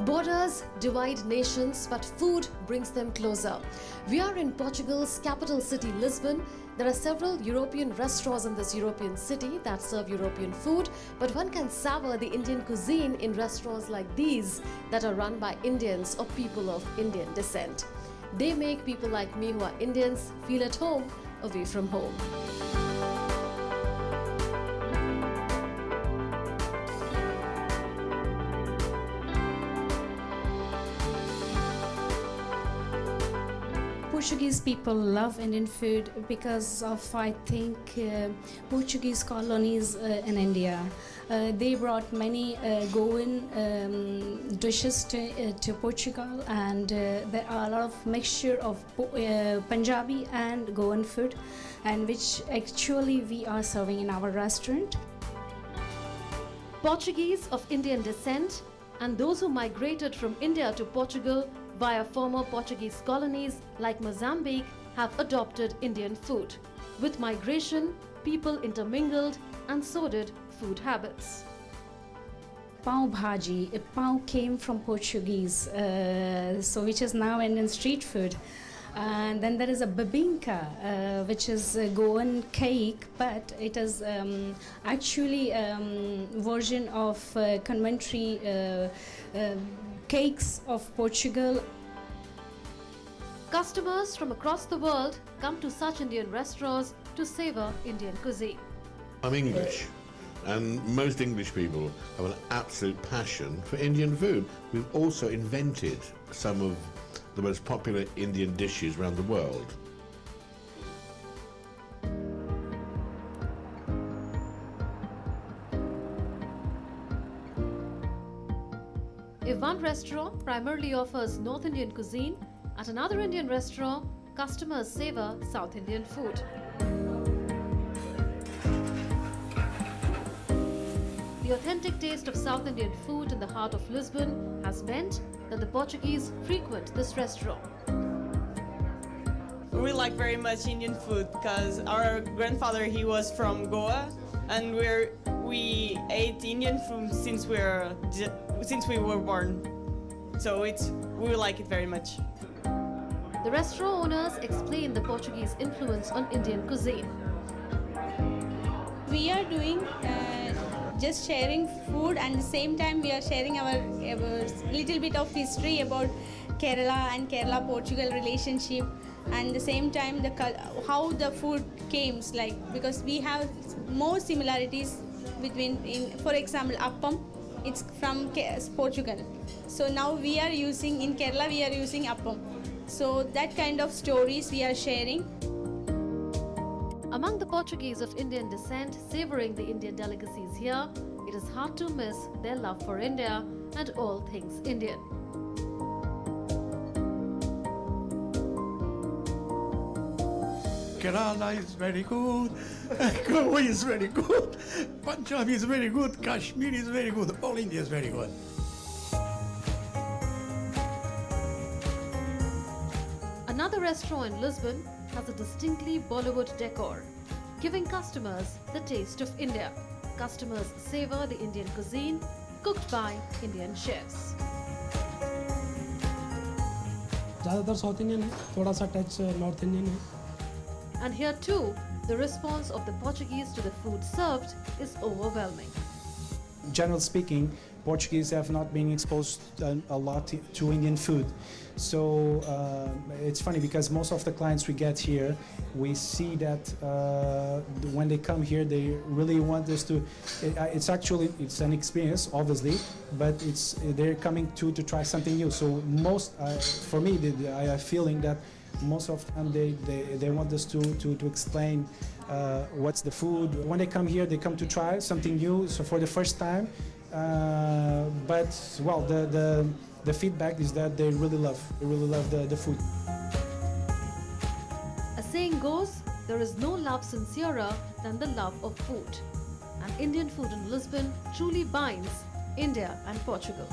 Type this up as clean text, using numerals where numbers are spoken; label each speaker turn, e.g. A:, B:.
A: Borders divide nations, but food brings them closer. We are in Portugal's capital city, Lisbon. There are several European restaurants in this European city that serve European food, but one can savor the Indian cuisine in restaurants like these that are run by Indians or people of Indian descent. They make people like me who are Indians feel at home away from home.
B: Portuguese people love Indian food because of, I think, Portuguese colonies in India. They brought many Goan dishes to Portugal, and there are a lot of mixture of Punjabi and Goan food, and which actually we are serving in our restaurant.
A: Portuguese of Indian descent and those who migrated from India to Portugal via former Portuguese colonies like Mozambique have adopted Indian food. With migration, people intermingled and so did food habits.
B: Pav bhaji, pav came from Portuguese, so which is now Indian street food. And then there is a bebinca, which is a Goan cake, but it is actually version of conventory cakes of Portugal.
A: Customers from across the world come to such Indian restaurants to savor Indian cuisine.
C: I'm English, and most English people have an absolute passion for Indian food. We've also invented some of the most popular Indian dishes around the world.
A: If one restaurant primarily offers North Indian cuisine, at another Indian restaurant, customers savor South Indian food. The authentic taste of South Indian food in the heart of Lisbon has meant that the Portuguese frequent this restaurant.
D: We like very much Indian food because our grandfather, he was from Goa, and we ate Indian food since we were born. So we like it very much.
A: The restaurant owners explain the Portuguese influence on Indian cuisine.
E: We are doing just sharing food, and at the same time we are sharing our little bit of history about Kerala and Kerala-Portugal relationship, and at the same time how the food came, because we have more similarities between, for example, appam, it's from Portugal. So now we are using, in Kerala we are using appam. So that kind of stories we are sharing.
A: Among the Portuguese of Indian descent savoring the Indian delicacies here, it is hard to miss their love for India and all things Indian.
F: Kerala is very good, Goa is very good, Punjab is very good, Kashmir is very good, all India is very good.
A: Another restaurant in Lisbon has a distinctly Bollywood decor, giving customers the taste of India. Customers savor the Indian cuisine cooked by Indian chefs.
G: ज़्यादातर south Indian है, थोड़ा सा touch north Indian है.
A: And here too, the response of the Portuguese to the food served is overwhelming.
H: Generally speaking, Portuguese have not been exposed a lot to Indian food. So it's funny because most of the clients we get here, we see that when they come here, they really want us to. It's an experience, obviously, but they're coming to try something new. So for me, I have a feeling that most of the time they want us to explain what's the food. When they come here, they come to try something new. So for the first time, but well, the feedback is that they really love the food.
A: A saying goes, there is no love sincerer than the love of food. And Indian food in Lisbon truly binds India and Portugal.